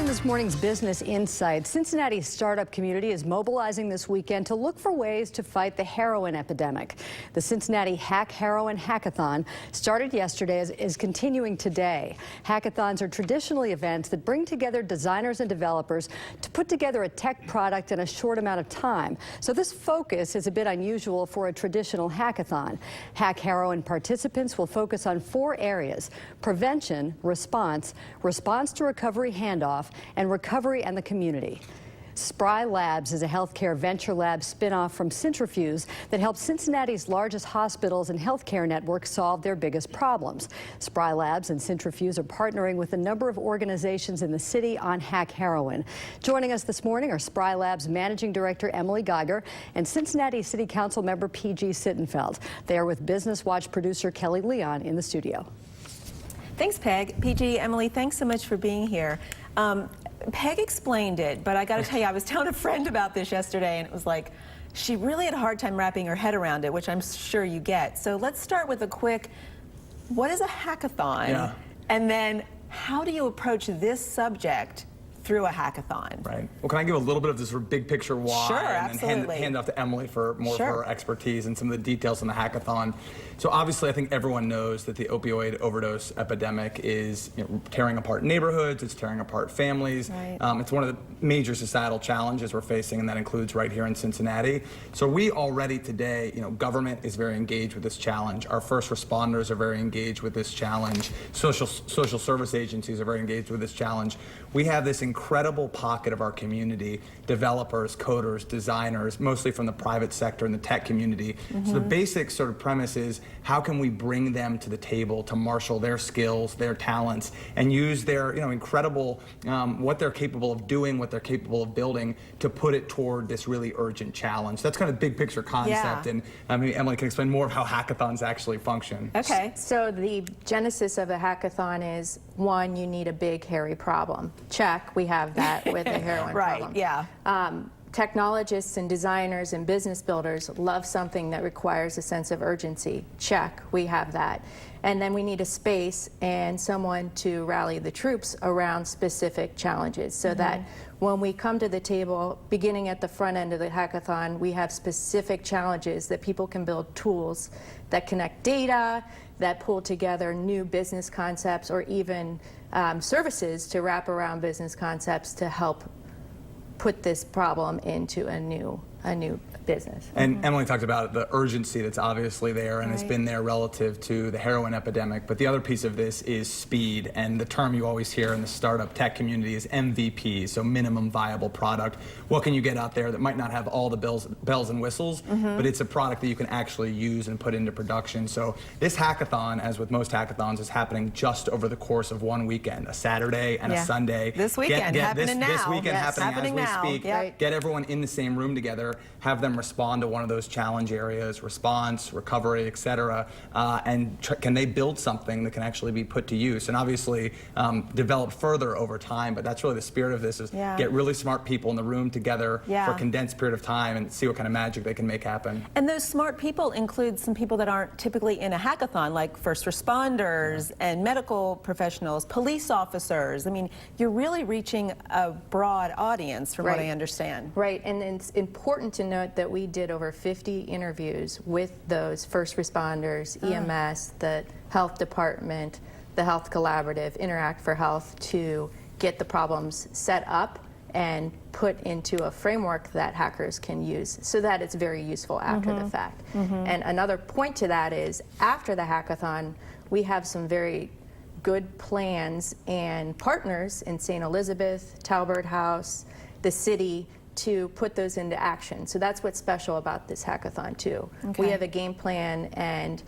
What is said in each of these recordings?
this morning's Business Insight, Cincinnati's startup community is mobilizing this weekend to look for ways to fight the heroin epidemic. The Cincinnati Hack Heroin Hackathon started yesterday is continuing today. Hackathons are traditionally events that bring together designers and developers to put together a tech product in a short amount of time. So this focus is a bit unusual for a traditional hackathon. Hack Heroin participants will focus on 4 areas: prevention, response to recovery handoff, and recovery and the community. Spry Labs is a healthcare venture lab spinoff from Centrifuge that helps Cincinnati's largest hospitals and healthcare networks solve their biggest problems. Spry Labs and Centrifuge are partnering with a number of organizations in the city on Hack Heroin. Joining us this morning are Spry Labs Managing Director Emily Geiger and Cincinnati City Council member P.G. Sittenfeld. They are with Business Watch producer Kelly Leon in the studio. Thanks, Peg. PG, Emily, thanks so much for being here. Peg explained it, but I got to tell you, I was telling a friend about this yesterday, and it was like, she really had a hard time wrapping her head around it, which I'm sure you get. So let's start with a quick, what is a hackathon? Yeah. And then how do you approach this subject through a hackathon? Right. Well, can I give a little bit of this big picture why? Sure, and then absolutely. hand off to Emily for more of her expertise and some of the details on the hackathon. So obviously, I think everyone knows that the opioid overdose epidemic is tearing apart neighborhoods, it's tearing apart families. Right. It's one of the major societal challenges we're facing, and that includes right here in Cincinnati. So we already today, government is very engaged with this challenge. Our first responders are very engaged with this challenge. Social service agencies are very engaged with this challenge. We have this incredible pocket of our community, developers, coders, designers, mostly from the private sector and the tech community. So the basic sort of premise is, how can we bring them to the table to marshal their skills, their talents, and use their incredible, what they're capable of doing, what they're capable of building, to put it toward this really urgent challenge. That's kind of big picture concept, and Emily can explain more of how hackathons actually function. Okay. So the genesis of a hackathon is, one, you need a big, hairy problem. Check, we have that with the heroin problem. Right, yeah. Technologists and designers and business builders love something that requires a sense of urgency. Check, we have that. And then we need a space and someone to rally the troops around specific challenges, so that when we come to the table, beginning at the front end of the hackathon, we have specific challenges that people can build tools that connect data, that pull together new business concepts, or even services to wrap around business concepts to help put this problem into a new business. And Emily talked about the urgency that's obviously there, and it's been there relative to the heroin epidemic. But the other piece of this is speed, and the term you always hear in the startup tech community is MVP, so minimum viable product. What can you get out there that might not have all the bells and whistles, but it's a product that you can actually use and put into production. So this hackathon, as with most hackathons, is happening just over the course of one weekend, a Saturday and a Sunday. This weekend, happening now. This weekend, happening as we speak. Yep. Get everyone in the same room together, have them respond to one of those challenge areas, response, recovery, etc., and can they build something that can actually be put to use, and obviously develop further over time. But that's really the spirit of this, is get really smart people in the room together for a condensed period of time and see what kind of magic they can make happen. And those smart people include some people that aren't typically in a hackathon, like first responders and medical professionals, police officers. I mean, you're really reaching a broad audience, from what I understand. Right, and it's important to note that we did over 50 interviews with those first responders, EMS, the health department, the health collaborative, Interact for Health, to get the problems set up and put into a framework that hackers can use, so that it's very useful after the fact. And another point to that is, after the hackathon, we have some very good plans and partners in St. Elizabeth, Talbert House, the city, to put those into action. So that's what's special about this hackathon too. We have a game plan, and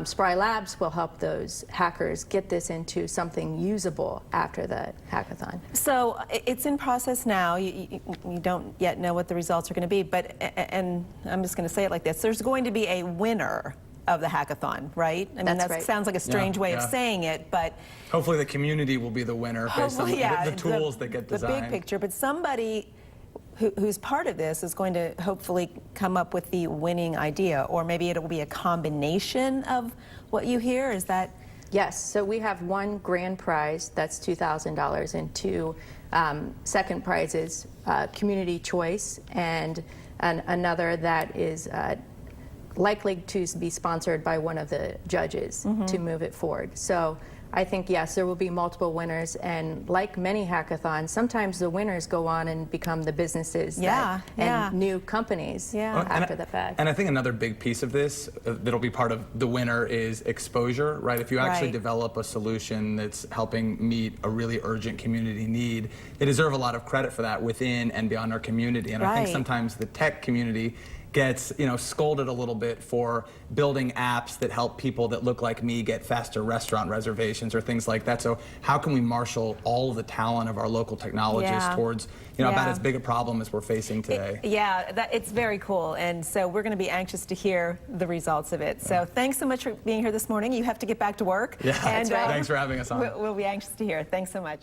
Spry Labs will help those hackers get this into something usable after the hackathon. So it's in process now. You don't yet know what the results are going to be, but, and I'm just going to say it like this, there's going to be a winner of the hackathon, right? I mean, that sounds like a strange way of saying it, but hopefully the community will be the winner based on the tools that get designed. The big picture, but somebody who's part of this is going to hopefully come up with the winning idea, or maybe it will be a combination of what you hear. Is that? Yes, so we have one grand prize, that's $2,000, and 2 Second prize is community choice, and another that is likely to be sponsored by one of the judges to move it forward. So I think, yes, there will be multiple winners, and like many hackathons, sometimes the winners go on and become the businesses and new companies after the fact. And I think another big piece of this that'll be part of the winner is exposure, right? If you actually develop a solution that's helping meet a really urgent community need, they deserve a lot of credit for that within and beyond our community. And I think sometimes the tech community gets scolded a little bit for building apps that help people that look like me get faster restaurant reservations or things like that. So how can we marshal all of the talent of our local technologists towards about as big a problem as we're facing today? It's very cool, and so we're going to be anxious to hear the results of it. So thanks so much for being here this morning. You have to get back to work. Yeah, and, thanks for having us on. We'll be anxious to hear. Thanks so much.